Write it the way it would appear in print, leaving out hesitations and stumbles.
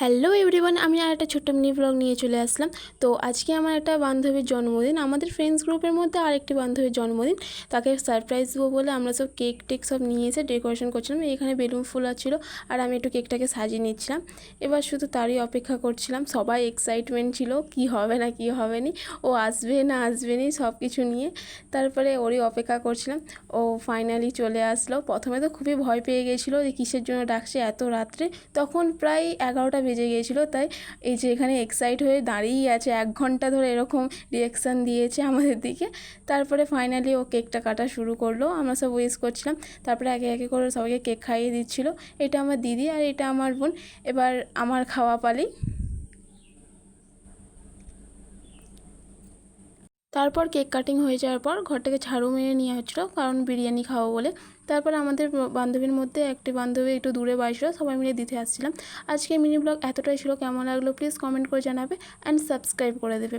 Hello everyone, আমি আর একটা ছোট্ট মিনি ব্লগ নিয়ে চলে আসলাম। তো আজকে আমার একটা বান্ধবীর জন্মদিন, আমাদের ফ্রেন্ডস গ্রুপের মধ্যে আরেকটি বান্ধবীর জন্মদিন। তাকে সারপ্রাইজ দেবো বলে আমরা সব কেক টেক সব নিয়ে এসে ডেকোরেশন করছিলাম। এখানে বেলুন ফুল ছিল আর আমি একটু কেকটাকে সাজিয়ে নিচ্ছিলাম। এবার শুধু তারই অপেক্ষা করছিলাম, সবাই এক্সাইটমেন্ট ছিল কি হবে না কি হবে নি, ও আসবে না আসবে নি সব কিছু নিয়ে। তারপরে ওরই অপেক্ষা করছিলাম, ও ফাইনালি চলে আসলো। প্রথমে তো খুবই ভয় পেয়ে গেছিলো যে কিসের জন্য ডাকছে এত রাত্রে, তখন প্রায় 11টা বেজে গিয়েছিলো। তাই এই যে এখানে এক্সাইট হয়ে দাঁড়িয়েই আছে, 1 ঘন্টা ধরে এরকম রিয়াকশান দিয়েছে আমাদের দিকে। তারপরে ফাইনালি ও কেকটা কাটা শুরু করলো, আমরা সব উইশ করছিলাম। তারপরে একে একে করে সবাইকে কেক খাইয়ে দিচ্ছিলো। এটা আমার দিদি আর এটা আমার বোন। এবার আমার খাওয়া পালি। তারপর কেক কাটিং হয়ে যাওয়ার পর ঘরটাকে ঝাড়ু মেরে নেওয়া হচ্ছিলো, কারণ বিরিয়ানি খাবো বলে। তারপর আমাদের বান্ধবীর মধ্যে একটি বান্ধবী একটু দূরে বাড়ি ছিল, সবাই মিলে দিতে আসছিলাম। আজকে মিনি ব্লগ এতটাই ছিল, কেমন লাগলো প্লিজ কমেন্ট করে জানাবে অ্যান্ড সাবস্ক্রাইব করে দেবে।